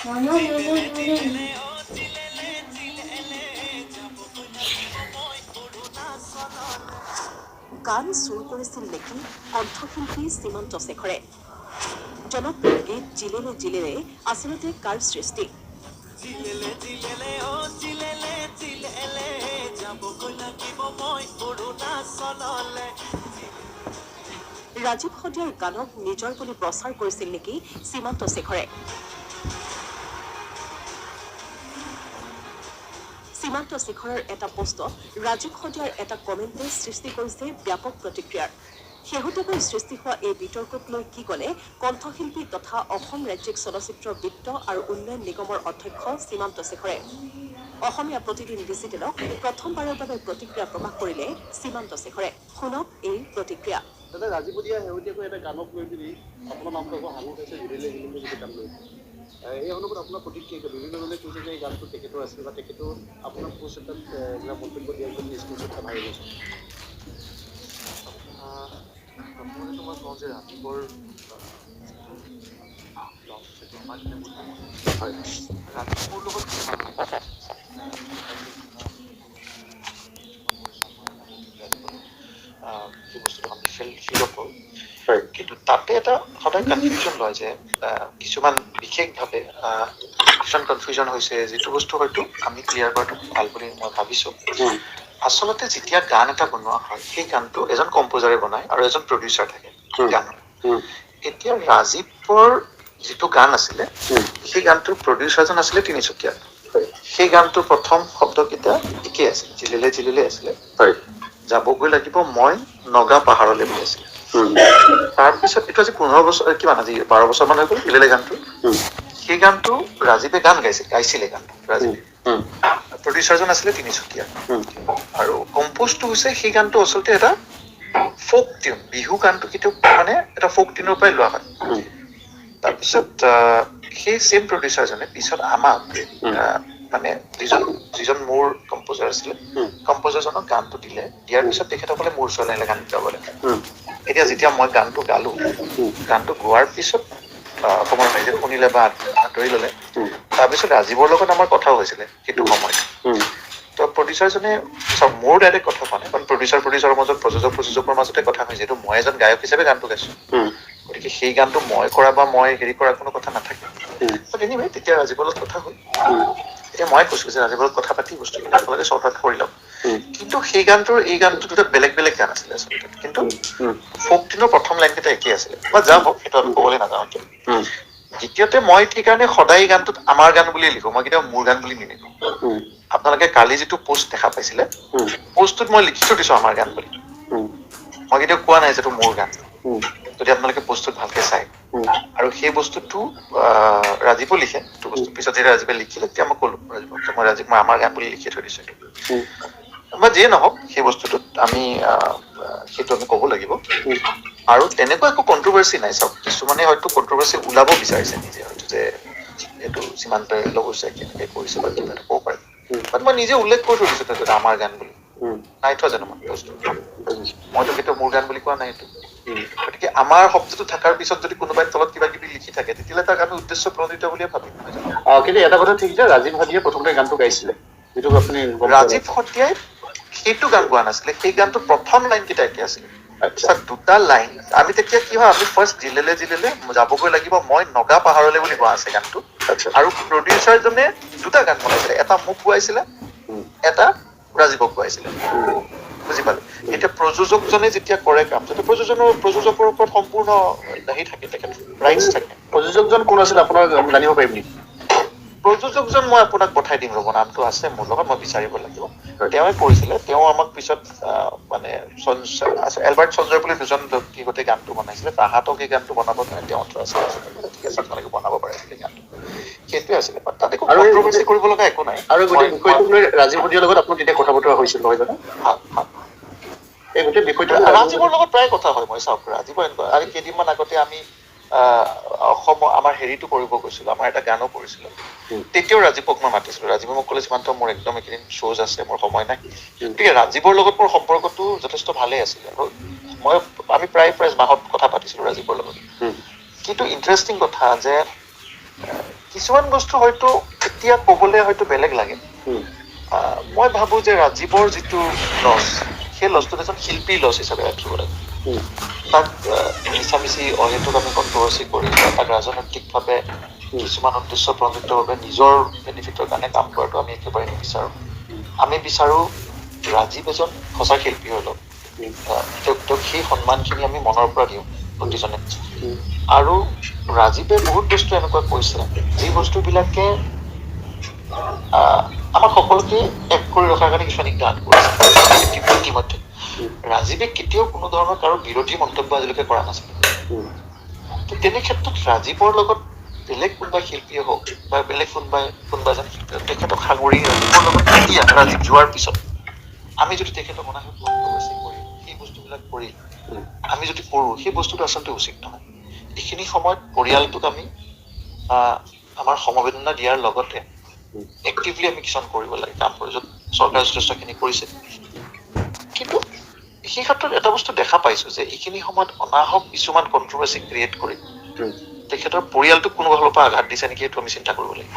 গান চুৰ কৰিছিল নেকি কণ্ঠশিল্পী সীমান্ত শেখৰে? জনপ্ৰিয় গীত জিলেলে জিলেলে আচলতে কাৰ সৃষ্টি? ৰাজীৱ সদিয়াৰ গানক নিজৰ বুলি প্ৰচাৰ কৰিছিল নেকি সীমান্ত শেখৰে? সীমান্ত শেখৰৰ এটা পোষ্টত ৰাজীৱ সদিয়াৰ এটা কমেণ্টে সৃষ্টি কৰিছে ব্যাপক প্ৰতিক্ৰিয়াৰ। শেহতীয়াকৈ সৃষ্টি হোৱা এই বিতৰ্কক লৈ কি ক'লে কণ্ঠশিল্পী তথা অসম ৰাজ্যিক চলচ্চিত্ৰ বিত্ত আৰু উন্নয়ন নিগমৰ অধ্যক্ষ সীমান্ত শেখৰে। অসমীয়া প্ৰতিদিন ডিজিটেলক প্ৰথমবাৰৰ বাবে প্ৰতিক্ৰিয়া প্ৰকাশ কৰিলে সীমান্ত শেখৰে। শুনক এই প্ৰতিক্ৰিয়া। দাদা ৰাজীৱ সদিয়া শেহতীয়াকৈ এটা গানক লৈ পিনি আপোনাৰ নামটো আকৌ সাঙুৰ খাইছে জিলেলে জিলেলে যিটো গান লৈ এই অনুভৱ আপোনাৰ প্ৰতিক্ৰিয়া বিভিন্নজনে কৈছে যে এই গানটো তেখেতৰ আছিল বা তেখেতৰ আপোনাৰ পোষ্ট এটাত এইবিলাক মন্তব্য দিয়াৰ পিছত স্ক্ৰীনশ্বট এটা ভাইৰেল হৈছে। প্ৰথমতে মই কওঁ যে ৰাজীৱৰ হয় ৰাজীৱৰ লগত সেই বস্তুটো আমি ফিল কৰোঁ। কিন্তু তাতে এটা সদায় কনফিউজন লয় যে কিছুমান বিশেষভাৱে কিছুমান কনফিউজন হৈছে যিটো বস্তু হয়তো আমি ক্লিয়াৰ কৰাটো ভাল বুলি মই ভাবিছোঁ। আচলতে যেতিয়া গান এটা বনোৱা হয় সেই গানটো এজন কম্প'জাৰে বনায় আৰু এজন প্ৰডিউচাৰ থাকে গানৰ। এতিয়া ৰাজীৱৰ যিটো গান আছিলে সেই গানটোৰ প্ৰডিউচাৰজন আছিলে তিনিচুকীয়া। সেই গানটোৰ প্ৰথম শব্দকেইটা একেই আছিল, জিলেলে জিলেলে আছিলে। যাবগৈ লাগিব মই নগা পাহাৰলৈ বুলি আছিলে। তাৰপিছত এইটো আজি 15 বছৰ কিমান আজি 12 বছৰ মান হৈ গ'ল জিলেলে গানটো। সেই গানটো ৰাজীৱে গাইছিলে গানটো ৰাজীৱে। প্ৰডিউচাৰজন আছিলে তিনিচুকীয়া আৰু কম্প'জটো হৈছে সেই গানটো আচলতে এটা ফ'ক টিউন। বিহু গানটো কেতিয়াও মানে এটা ফ'ক টিউনৰ পৰাই লোৱা হয়। তাৰপিছত সেই ছেম প্ৰডিউচাৰজনে পিছত আমাক মানে যিজন মোৰ কম্প'জাৰ আছিলে কম্প'জাৰজনক গানটো দিয়াৰ পিছত তেখেতসকলে মোৰ ওচৰলৈ আহিলে গান গাবলৈ। এতিয়া যেতিয়া মই গানটো গালো গানটো গোৱাৰ পিছত অসমৰ ৰাইজে শুনিলে বা আদৰি ল'লে তাৰপিছত ৰাজীৱৰ লগত আমাৰ কথাও হৈছিলে সেইটো সময়ত। তো প্ৰডিউচাৰজনে মোৰ ডাইৰেক্ট কথা কোৱা নাই কাৰণ প্ৰডিউচাৰৰ মাজত প্ৰযোজকৰ মাজতে কথা হয় যিহেতু মই এজন গায়ক হিচাপে গানটো গাইছো। গতিকে সেই গানটো মই কৰা বা মই হেৰি কৰাৰ কোনো কথা নাথাকে। এনিৱে তেতিয়া ৰাজীৱৰ লগত কথা হ'ল। এতিয়া মই কৈছো যে ৰাজীৱৰ লগত কথা পাতি বস্তুখিনি আপোনালোকে চৰ্ট আউট কৰি লওক। কিন্তু সেই গানটোৰ এই গানটো দুটা বেলেগ বেলেগ গান আছিলে আচলতে। কিন্তু ফ'ক টিউনৰ প্ৰথম লাইনকেইটা একেই আছিলে। বা যাম হওক সেইটো আমি ক'বলৈ নাযাওঁ এতিয়া। দ্বিতীয়তে মই সেইকাৰণে সদায় গানটোত আমাৰ গান বুলিয়ে লিখো, মই কেতিয়াও মোৰ গান বুলি নিলিখো। আপোনালোকে কালি যিটো পোষ্ট দেখা পাইছিলে পোষ্টটোত মই লিখি থৈ দিছো আমাৰ গান বুলি। মই কেতিয়াও কোৱা নাই যে এইটো মোৰ গান। যদি আপোনালোকে পোষ্টটোত ভালকে চাই আৰু সেই বস্তুটো ৰাজীৱো লিখে সেইটো বস্তু পিছত যেতিয়া ৰাজীৱে লিখিলে তেতিয়া মই ক'লো ৰাজীৱক মই আমাৰ গান বুলি লিখি থৈ দিছো। বা যিয়ে নহওক সেই বস্তুটোত আমি সেইটো আমি ক'ব লাগিব। আৰু তেনেকুৱা একো কন্ট্ৰভাৰ্চি নাই। চাওক কিছুমানে হয়তো কন্ট্ৰভাৰ্চি ওলাব বিচাৰিছে নিজে হয়তো যে এইটো সীমান্তই লগৈছে কেনেকে কৰিছে বা কিবা এটা ক'ব পাৰে। বাট মই নিজে উল্লেখ কৰি থৈ দিছো তাতে আমাৰ গান বুলি। নাই থোৱা জানো মই বস্তু মইতো কেতিয়াও মোৰ গান বুলি কোৱা নাই এইটো। গতিকে আমাৰ শব্দটো থকাৰ পিছত যদি কোনোবাই তলত কিবা কিবি লিখি থাকে তেতিয়াহ'লে তাক আমি উদ্দেশ্য প্ৰণীত বুলিয়ে ভাবিম। কিন্তু এটা কথা ঠিক যে ৰাজীৱ সদিয়াই প্ৰথমতে গানটো গাইছিলে যিটো আপুনি ৰাজীৱ সদিয়াই সেইটো গান গোৱা নাছিলে। সেই গানটো প্ৰথম লাইন কেইটা একে আছিলে। দুটা লাইন আমি তেতিয়া কি হয় আমি ফাৰ্ষ্ট জিলেলে জিলেলে যাবগৈ লাগিব মই নগা পাহাৰলৈ বুলি গোৱা আছে গানটো। আৰু প্ৰডিউচাৰজনে দুটা গান বনাইছিলে, এটা মোক গোৱাইছিলে এটা ৰাজীৱক গোৱাইছিলে। বুজি পালে? এতিয়া প্ৰযোজকজনে যেতিয়া কৰে কাম তেতিয়া প্ৰযোজকৰ ওপৰত সম্পূৰ্ণ হেৰি থাকে তেখেত ৰাইটছ থাকে। প্ৰযোজকজন কোন আছিল আপোনাৰ জানিব পাৰিম নেকি? প্ৰযোজকজন মই আপোনাক পঠাই দিম ৰ'ব, নামটো আছে মোৰ লগত, মই বিচাৰিব লাগিব। তেওঁৱে কৰিছিলে। তেওঁ আমাক পিছত মানে এলবাৰ্ট সঞ্জয় বুলি দুজন ব্যক্তি গোটেই গানটো বনাইছিলে। তাহাঁতক এই গানটো বনাব কাৰণে তেওঁ আছিলে ঠিক আছে আপোনালোকে বনাব পাৰে সেই গানটো। সেইটোৱে আছিলে তাতে একো কন্ট্ৰভাৰ্চি কৰিব লগা একো নাই। আৰু গোটেই বিষয়টো লৈ ৰাজীৱ সদিয়াৰ লগত আপোনাৰ তেতিয়া কথা বতৰা হৈছিল নহয় জানো? এই গোটেই বিষয়টো ৰাজীৱৰ লগত প্ৰায় কথা হয়। মই চাওক ৰাজীৱ এনেকুৱা আৰু কেইদিনমান আগতে আমি অসমৰ আমাৰ হেৰিটো কৰিব গৈছিলো, আমাৰ এটা গানো কৰিছিলো। তেতিয়াও ৰাজীৱক মই মাতিছিলো। ৰাজীৱে মোক ক'লে সীমান্ত মোৰ একদম এইকেইদিন শ্ব'জ আছে মোৰ সময় নাই। গতিকে ৰাজীৱৰ লগত মোৰ সম্পৰ্কটো যথেষ্ট ভালেই আছিলে আৰু আমি প্ৰায় মাহত কথা পাতিছিলো ৰাজীৱৰ লগত। কিন্তু ইণ্টাৰেষ্টিং কথা যে কিছুমান বস্তু হয়তো এতিয়া ক'বলৈ হয়তো বেলেগ লাগে। মই ভাবো যে ৰাজীৱৰ যিটো লছ, সেই লছটোত এজন শিল্পীৰ লছ হিচাপে ৰাখিব লাগে। তাক মিছামিচি অহেতুক আমি কণ্ট্ৰভাৰ্চি কৰি বা তাক ৰাজনৈতিকভাৱে কিছুমান উদ্দেশ্য প্ৰণোদিতভাৱে নিজৰ বেনিফিটৰ কাৰণে কাম কৰাটো আমি একেবাৰে নিবিচাৰো। আমি বিচাৰো ৰাজীৱ এজন সঁচা শিল্পী হৈ লওক, তেওঁক সেই সন্মানখিনি আমি মনৰ পৰা দিওঁ প্ৰতিজনে। আৰু ৰাজীৱে বহুত বস্তু এনেকুৱা কৈছে যি বস্তুবিলাকে আমাক সকলোকে এক কৰি ৰখাৰ কাৰণে কিছুমান গান কৰিছে ইতিমধ্যে। ৰাজীৱে কেতিয়াও কোনো ধৰণৰ কাৰো বিৰোধী মন্তব্য আজিলৈকে কৰা নাছিল। তেনে ক্ষেত্ৰত ৰাজীৱৰ লগত বেলেগ কোনোবা শিল্পীয়ে হওক বা বেলেগ কোনোবা এজন শিল্পীয়ে হওক, তেখেতক সাঙুৰি ৰাজীৱৰ লগত এতিয়া ৰাজীৱ যোৱাৰ পিছত আমি যদি তেখেতক অনাহক কণ্ট্ৰভাৰ্চি কৰি সেই বস্তুবিলাক কৰি আমি যদি কৰো, সেই বস্তুটো আচলতে উচিত নহয়। এইখিনি সময়ত পৰিয়ালটোক আমি আমাৰ সমবেদনা দিয়াৰ লগতে এক্টিভলি আমি কিছুমান কৰিব লাগে, কাম কৰি য'ত চৰকাৰে যথেষ্টখিনি কৰিছে। কিন্তু সেই ক্ষেত্ৰত এটা বস্তু দেখা পাইছো যে এইখিনি সময়ত অনাহক কিছুমান কণ্ট্ৰভাৰ্চি ক্ৰিয়েট কৰি তেখেতৰ পৰিয়ালটোক কোনো ফালৰ পৰা আঘাত দিছে নেকি, সেইটো আমি চিন্তা কৰিব লাগিব।